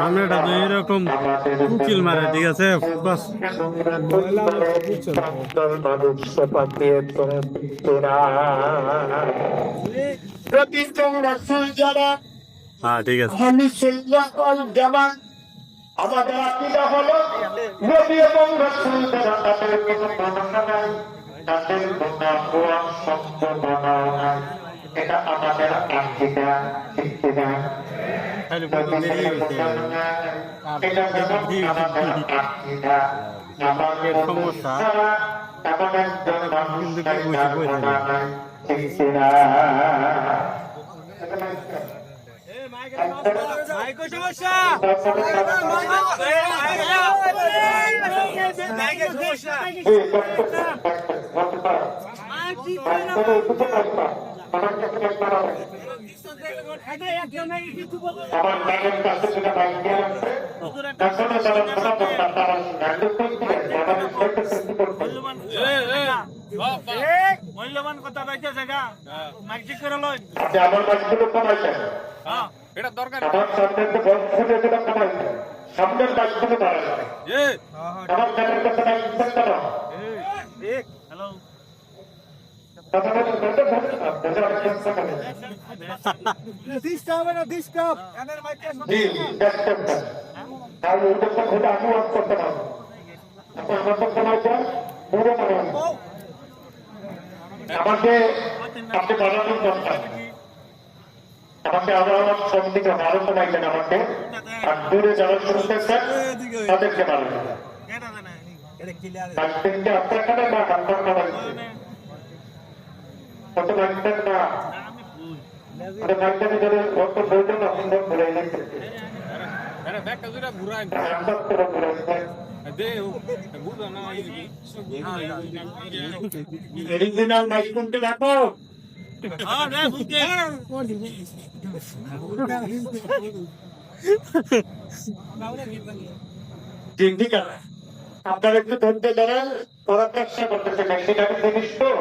আমরা তো এরকম উকিল মারে, ঠিক আছে? হ্যাঁ, ঠিক আছে। আমাদের আকিদা হলো নবী এবং রাসূলদের তাদের কোনো বর্ণনা নাই, তাদের কোনো শব্দ নাই। এটা আমাদের আকিদা, ঠিক না? এটা আমাদের আকিদা। আমাদের সমস্যা এমন একজন মানুষ নাই, ঠিক না? মূল্যবান কথা রয়েছে জায়গা মাইক করে লয় আমার মাছগুলো কমাইছে, এটা দরকার। আমার সামনে তো বন্ধ করে দিলাম, কমাইছে সামনের মাছগুলো বাড়াইছে। আমার কানের কাছে নাই ইনসেক্ট না। হ্যালো আমাকে আপনি বানানোর দরকার, আমাকে আবার সব দিকে ভালো বানাইলেন আমাকে, আর দূরে যারা শুনতেছেন তাদেরকে বানালেন। আপনার কাছে না আপনার বানাইছে কত লাগবেন না মাঝখানে ধরে অত বলবেন না, সুন্দর ঘুরাই লাগবে অরিজিনাল মাইক কোনটা রাখো। ঠিক আছে, আপনারা একটু ধরতে ধরেন, ওরা চেষ্টা করতেছে মেশিনারি জিনিস তো,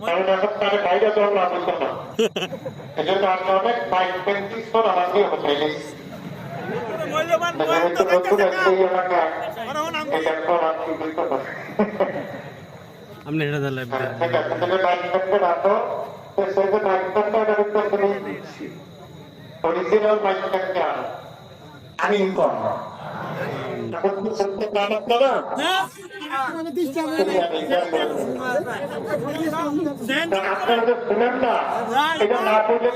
কারণ এখন তাদের বাইরে তো আমরা আনন্দ না, এই জন্য আমরা অনেক মাইক পেন্টিং করে আমাকে হতে গেছি। অরিজিনাল মাইক আমি আপনারা শুনেন না, এটা না করলে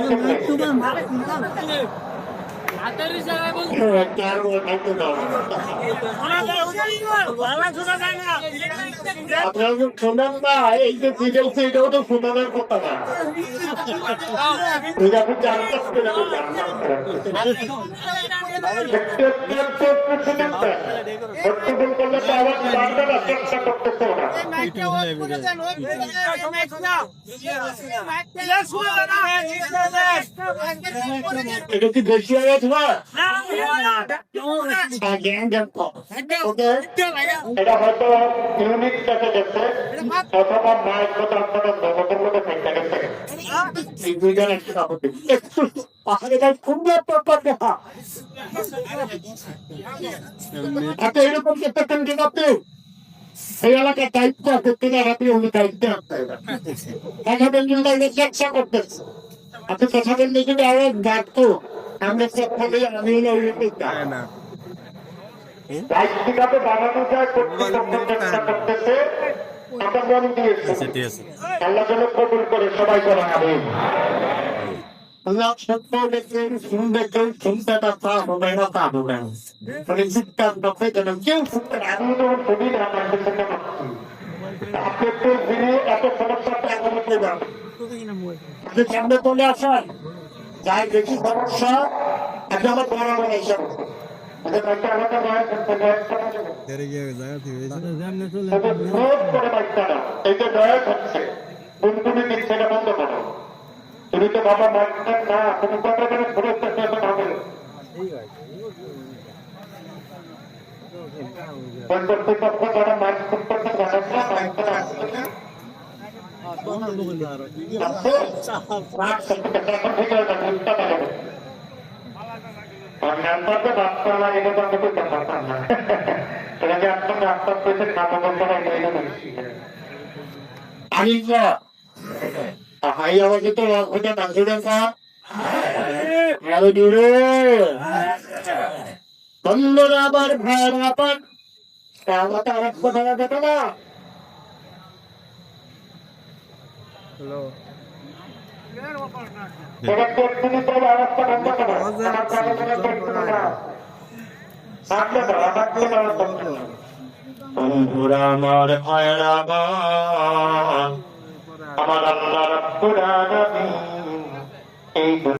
আপনারা শোনেন না, এই যে ফিরেছে এটাও তো শোনানোর কথা না, আপনি জানতে বক্তব্য করলে তো আবার বারবার চেষ্টা করতেছে না। এটা কি বেশি আওয়াজ হয়? এটা হয়তো ইউনিট কেটে গেছে অথবা মায়ের কথা আপনারা জগতের মধ্যে ফেটে গেছে। এই দুইজন একটু একটু পাহাড়ে গাছ সুন্দর ব্যাপার দেখা এত এরকম করতেছেন কিনা আপনি? এই এলাকায় দায়িত্ব আছে কিনা আপনি উনি দায়িত্বে আসতে চেষ্টা করতেছে, আপনি কথা বললে কিন্তু আওয়াজ ডাকতো আমরা সকলে আমি কিভাবে বানানো যায় চেষ্টা করতেছে, আমরা মন দিয়েছি। আল্লাহ যেন কবুল করে সবাই করা হবে। শুনতে তা হবে না, তা হবে না, মানে সিদ্ধান্ত যেন কেউ শুনতে আমি যখন ছবি আপনি একটু দিনে এত সমস্যা আপনি সামনে চলে আসেন, যাই বেশি সমস্যা আপনি আমার বড় বড় হিসাব তুমি তো বাবা মানছেন না, তুমি কথা করে ঘুরে হবে কর্তৃপক্ষ যারা মাছ করতেছে বন্ধুরা আবার ভাইয়ের আপন আমাকে আরেক কথা যেত না আমার ভাইয়ের আপন আমার আল্লাহ রাব্বুল আলামিন এই